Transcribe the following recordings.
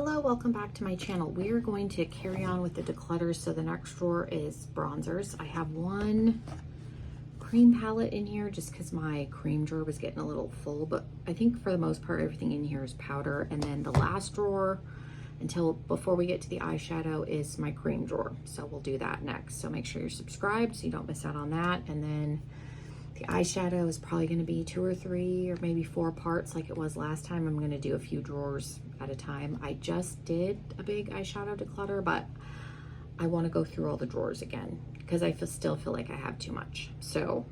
Hello, welcome back to my channel. We are going to carry on with the declutters. So the next drawer is bronzers. I have one cream palette in here just because my cream drawer was getting a little full, but I think for the most part everything in here is powder. And then the last drawer before we get to the eyeshadow is my cream drawer. So we'll do that next. So make sure you're subscribed so you don't miss out on that. And then the eyeshadow is probably going to be 2 or 3 or maybe 4 parts like it was last time. I'm going to do a few drawers at a time. I just did a big eyeshadow declutter, but I want to go through all the drawers again because I still feel like I have too much. So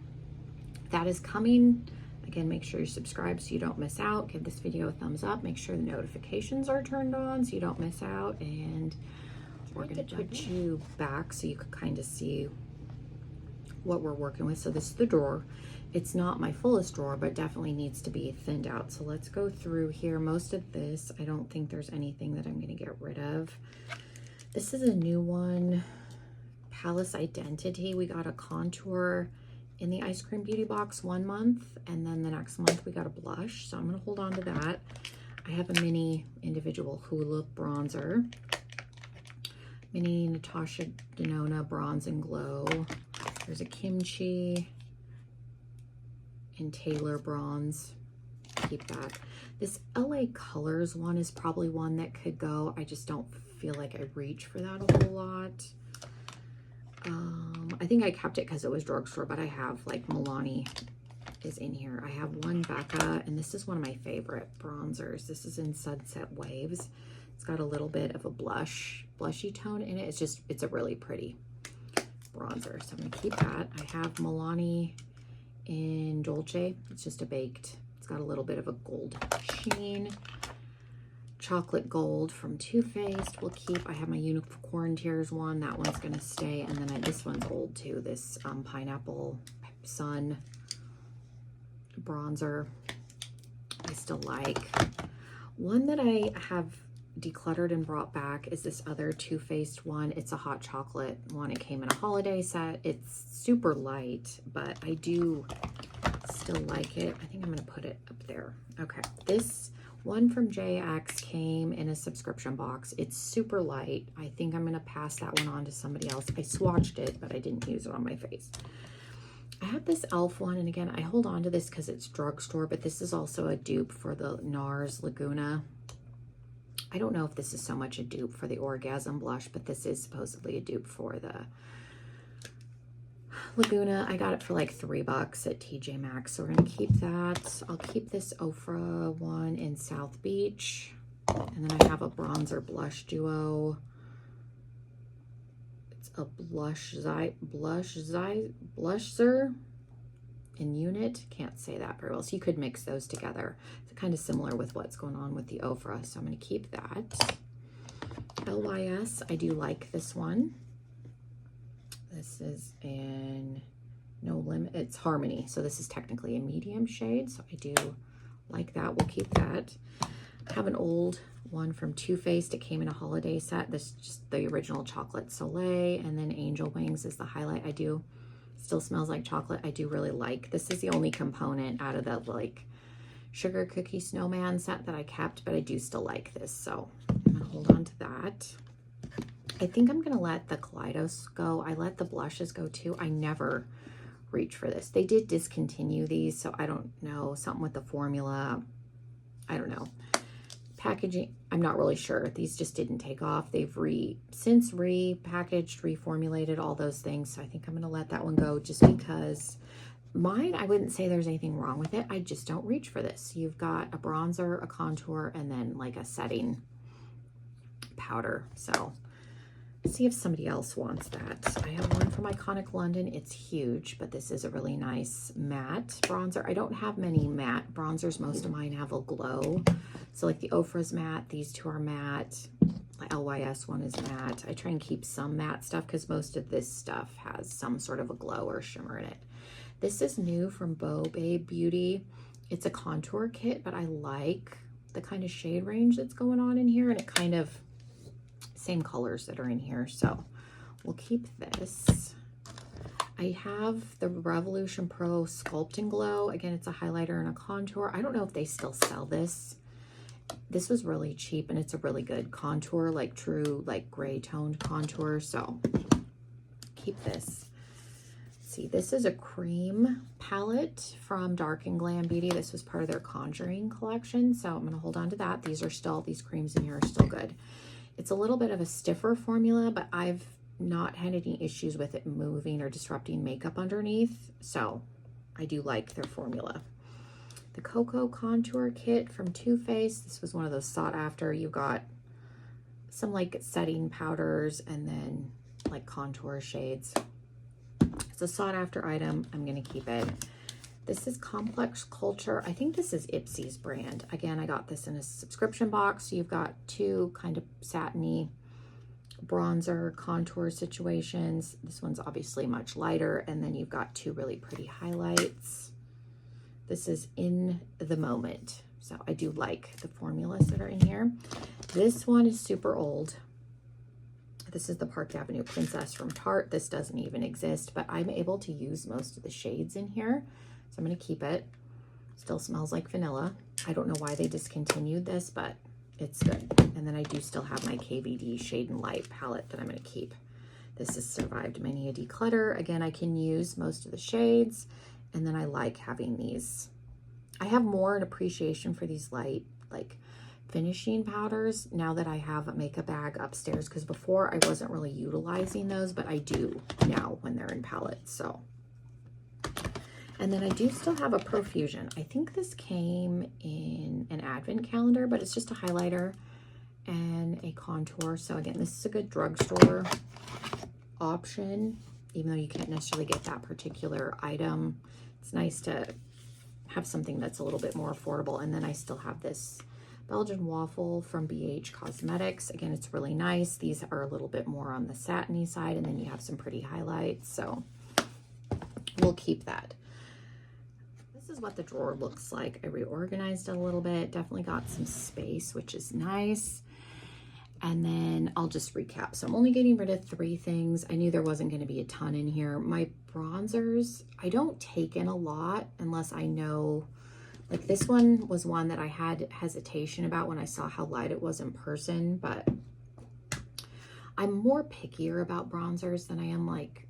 that is coming. Again, make sure you're subscribed so you don't miss out. Give this video a thumbs up. Make sure the notifications are turned on so you don't miss out. And we're going to put you back so you can kind of see what we're working with. So this is the drawer. It's not my fullest drawer, but definitely needs to be thinned out. So let's go through here. Most of this, I don't think there's anything that I'm going to get rid of. This is a new one, Palace Identity. We got a contour in the Ice Cream Beauty box 1 month, and then the next month we got a blush. So I'm going to hold on to that. I have a mini individual Hula bronzer, mini Natasha Denona Bronze and Glow. There's a Kimchi and Taylor bronze. Keep that. This LA Colors one is probably one that could go. I just don't feel like I reach for that a whole lot. I think I kept it because it was drugstore, but I have like Milani is in here. I have one Becca, and this is one of my favorite bronzers. This is in Sunset Waves. It's got a little bit of a blushy tone in it. It's a really pretty bronzer, so I'm gonna keep that. I have Milani in Dolce. It's just a baked. It's got a little bit of a gold sheen. Chocolate Gold from Too Faced we'll keep. I have my Unicorn Tears one. That one's gonna stay. And then this one's old too. This Pineapple Sun bronzer I still like. One that I have decluttered and brought back is this other Too Faced one. It's a hot chocolate one. It came in a holiday set. It's super light, but I do still like it. I think I'm gonna put it up there. Okay, this one from JX came in a subscription box. It's super light. I think I'm gonna pass that one on to somebody else. I swatched it, but I didn't use it on my face. I have this e.l.f. one, and again, I hold on to this because it's drugstore, but this is also a dupe for the NARS Laguna. I don't know if this is so much a dupe for the Orgasm blush, but this is supposedly a dupe for the Laguna. I got it for like $3 at TJ Maxx, so we're gonna keep that. I'll keep this Ofra one in South Beach, and then I have a bronzer blush duo. It's a blusher in Unit. Can't say that very well, so you could mix those together. It's kind of similar with what's going on with the Ofra, so I'm going to keep that. LYS, I do like this one. This is in No Limit. It's Harmony, so this is technically a medium shade, so I do like that. We'll keep that. I have an old one from Too Faced. It came in a holiday set. This is just the original Chocolate Soleil, and then Angel Wings is the highlight. I do still smells like chocolate. I do really like. This is the only component out of the like Sugar Cookie Snowman set that I kept, but I do still like this, so I'm gonna hold on to that. I think I'm gonna let the Kaleidos go. I let the blushes go too. I never reach for this. They did discontinue these, so I don't know, something with the formula. I don't know. Packaging, I'm not really sure. These just didn't take off. They've since repackaged, reformulated, all those things. So I think I'm gonna let that one go just because mine, I wouldn't say there's anything wrong with it. I just don't reach for this. You've got a bronzer, a contour, and then like a setting powder. So see if somebody else wants that. I have one from Iconic London. It's huge, but this is a really nice matte bronzer. I don't have many matte bronzers. Most of mine have a glow. So like the Ofra's matte, these two are matte. My LYS one is matte. I try and keep some matte stuff because most of this stuff has some sort of a glow or shimmer in it. This is new from Babe Beauty. It's a contour kit, but I like the kind of shade range that's going on in here, and it kind of same colors that are in here, so we'll keep this. I have the Revolution Pro Sculpt and Glow. Again, it's a highlighter and a contour. I don't know if they still sell this This was really cheap, and it's a really good contour, like true, like gray toned contour. So keep this. Let's see, this is a cream palette from Dark and Glam Beauty. This was part of their Conjuring collection. So I'm going to hold on to that. These creams in here are still good. It's a little bit of a stiffer formula, but I've not had any issues with it moving or disrupting makeup underneath. So I do like their formula. The Cocoa Contour Kit from Too Faced. This was one of those sought after. You got some like setting powders and then like contour shades. It's a sought after item. I'm going to keep it. This is Complex Culture. I think this is Ipsy's brand. Again, I got this in a subscription box. So you've got two kind of satiny bronzer contour situations. This one's obviously much lighter. And then you've got two really pretty highlights. This is In the Moment. So I do like the formulas that are in here. This one is super old. This is the Park Avenue Princess from Tarte. This doesn't even exist, but I'm able to use most of the shades in here. So I'm going to keep it. Still smells like vanilla. I don't know why they discontinued this, but it's good. And then I do still have my KVD Shade and Light palette that I'm going to keep. This has survived many a declutter. Again, I can use most of the shades. And then I like having these. I have more an appreciation for these light, like finishing powders now that I have a makeup bag upstairs, because before I wasn't really utilizing those, but I do now when they're in palettes. So, and then I do still have a Profusion. I think this came in an advent calendar, but it's just a highlighter and a contour. So again, this is a good drugstore option, even though you can't necessarily get that particular item. It's nice to have something that's a little bit more affordable. And then I still have this Belgian Waffle from BH Cosmetics. Again, it's really nice. These are a little bit more on the satiny side, and then you have some pretty highlights. So we'll keep that. This is what the drawer looks like. I reorganized it a little bit. Definitely got some space, which is nice. And then I'll just recap. So I'm only getting rid of 3 things. I knew there wasn't going to be a ton in here. My bronzers, I don't take in a lot unless I know, like this one was one that I had hesitation about when I saw how light it was in person, but I'm more pickier about bronzers than I am like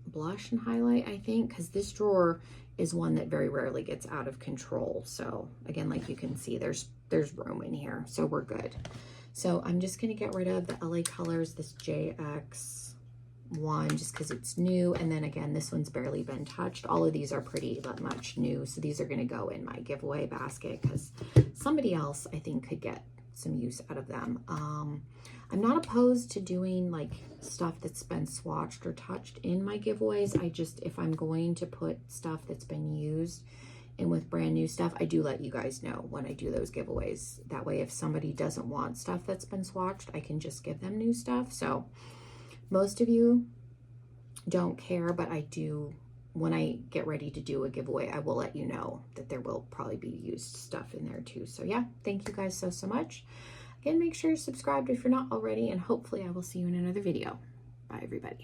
blush and highlight, I think, because this drawer is one that very rarely gets out of control. So again, like you can see, there's room in here, so we're good. So I'm just going to get rid of the LA Colors, this JX one, just because it's new. And then again, this one's barely been touched. All of these are pretty much new. So these are going to go in my giveaway basket because somebody else, I think, could get some use out of them. I'm not opposed to doing like stuff that's been swatched or touched in my giveaways. I just, if I'm going to put stuff that's been used and with brand new stuff, I do let you guys know when I do those giveaways. That way, if somebody doesn't want stuff that's been swatched, I can just give them new stuff. So most of you don't care, but I do, when I get ready to do a giveaway, I will let you know that there will probably be used stuff in there too. So yeah, thank you guys so much. Again, make sure you're subscribed if you're not already, and hopefully I will see you in another video. Bye, everybody.